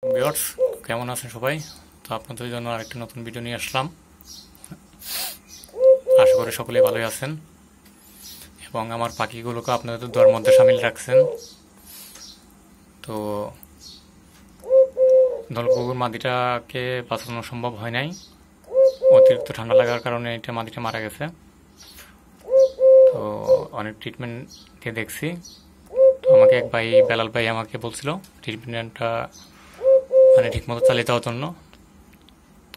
Viewers, কেমন আছেন সবাই? তো আপনাদের জন্য আরেকটি নতুন ভিডিও নিয়ে আসলাম। আশা করি সকলেই ভালোই আছেন এবং আমার পাখিগুলোকে আপনাদের দোয়ার মধ্যে সামিল রাখছেন। তো দলকুকুর মাদিটাকে বাঁচানো সম্ভব হয় নাই, অতিরিক্ত ঠান্ডা লাগার কারণে এটা মাদিটা মারা গেছে। তো অনেক ট্রিটমেন্ট দিয়ে দেখছি। তো আমাকে এক ভাই, বেলাল ভাই আমাকে বলছিল ট্রিটমেন্টটা মানে ঠিকমতো চালিয়ে যাওয়ার জন্য,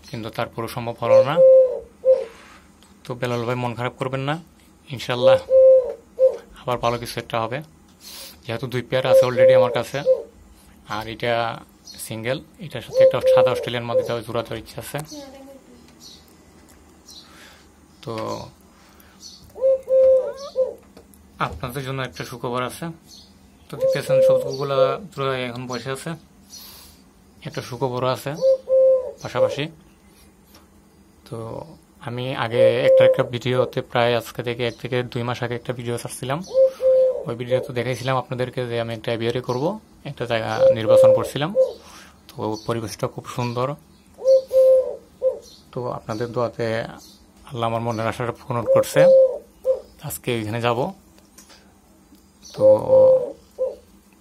কিন্তু তারপরও সম্ভব হলো না। তো বেলাল ভাই মন খারাপ করবেন না, ইনশাল্লাহ আবার ভালো কিছু একটা হবে। যেহেতু 2 পেয়ার আছে অলরেডি আমার কাছে, আর এটা সিঙ্গেল, এটার সাথে একটা সাদা অস্ট্রেলিয়ান মাদি জোড়া দেওয়ার ইচ্ছা আছে। তো আপনাদের জন্য একটা সুখবর আছে। তো দেখতেছেন সবগুলা জোড়া এখন বসে আছে, একটা সুখবর আছে পাশাপাশি। তো আমি আগে একটা ভিডিওতে প্রায় আজকে থেকে 1 থেকে 2 মাস আগে একটা ভিডিও ছাড়ছিলাম। ওই ভিডিওতে দেখাইছিলাম আপনাদেরকে যে আমি একটা অ্যাভিয়ারি করব, একটা জায়গা নির্বাচন করছিলাম। তো পরিবেশটা খুব সুন্দর। তো আপনাদের দোয়াতে আল্লাহ আমার মনের আশাটা পূরণ করছে। আজকে এখানে যাব। তো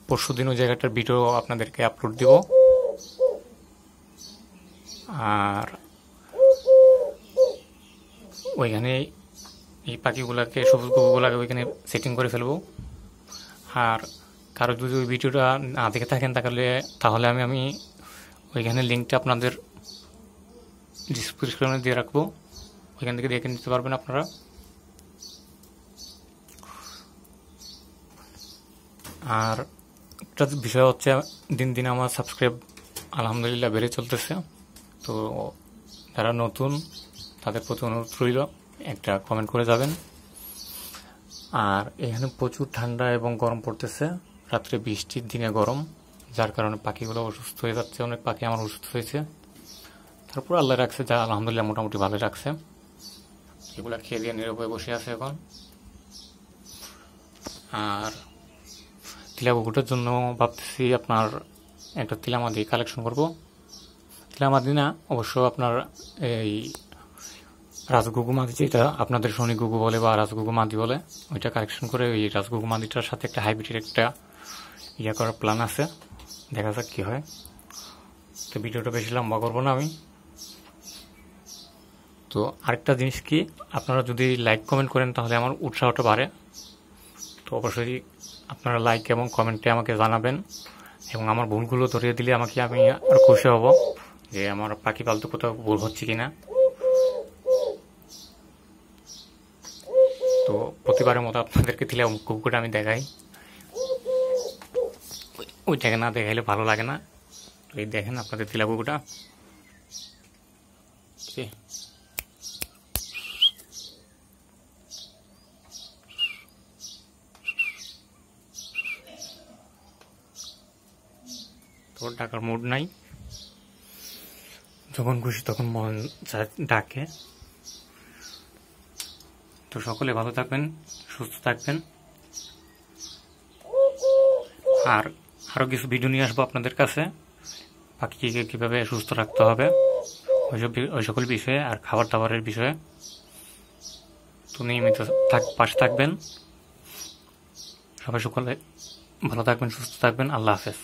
পরশুদিন ওই জায়গাটার ভিডিও আপনাদেরকে আপলোড দিব। আর ওইখানে এই পাখিগুলাকে, সবুজ গুগুলাকে ওইখানে সেটিং করে ফেলবো। আর কারো যদি ওই ভিডিওটা না দেখে থাকেন তাহলে আমি ওইখানে লিঙ্কটা আপনাদের ডিসক্রিপশনে দিয়ে রাখবো, ওইখান থেকে দেখে নিতে পারবেন আপনারা। আর একটা বিষয় হচ্ছে, দিন দিন আমার সাবস্ক্রাইব আলহামদুলিল্লাহ বেড়ে চলতেছে। তো যারা নতুন তাদের প্রতি অনুরোধ রইল, একটা কমেন্ট করে যাবেন। আর এখানে প্রচুর ঠান্ডা এবং গরম পড়তেছে, রাত্রে বৃষ্টির দিনে গরম, যার কারণে পাখিগুলো অসুস্থ হয়ে যাচ্ছে। অনেক পাখি আমার অসুস্থ হয়েছে, তারপর আল্লাহ রাখছে, যা আলহামদুলিল্লাহ মোটামুটি ভালো রাখছে। এগুলা খেয়ে দিয়ে নিরবয়ে বসে আছে এখন। আর তিলাকুকুটার জন্য ভাবতেছি আপনার একটা তিলামাদি কালেকশন করব। তিলামাদি না, অবশ্য আপনার এই রাজগুগু মাদি, যেটা আপনাদের শনি গুগু বলে বা রাজগুগু মাদি বলে, ওইটা কালেকশন করে ওই রাজগুগু মাদিটার সাথে একটা হাইব্রিডের একটা করার প্ল্যান আছে। দেখা যাক কি হয়। তো ভিডিওটা বেশি লম্বা করবো না আমি। তো আরেকটা জিনিস কি, আপনারা যদি লাইক কমেন্ট করেন তাহলে আমার উৎসাহটা বাড়ে। তো অবশ্যই আপনারা লাইক এবং কমেন্টে আমাকে জানাবেন, এবং আমার ভুলগুলো ধরিয়ে দিলে আমি আর খুশি হব যে আমার পাখি পালতে কোথাও ভুল হচ্ছে কিনা। তো প্রতিবারের মতো আপনাদেরকে দিলে কুকুরটা আমি দেখাই, ওইটাকে না দেখাইলে ভালো লাগে না। এই দেখেন আপনাদের তিলা কুকুরটা। তো ডাকার মুড নাই, যখন খুশি তখন মন ডাকে। তো সকলে ভালো থাকবেন, সুস্থ থাকবেন। আর আরো কিছু ভিডিও নিয়ে আসবো আপনাদের কাছে, পাখিকে কিভাবে সুস্থ রাখতে হবে ওই সকল বিষয়ে, আর খাবার দাবারের বিষয়ে। তো নিয়মিত পাশে থাকবেন। সবাই সকলে ভালো থাকবেন, সুস্থ থাকবেন। আল্লাহ হাফেজ।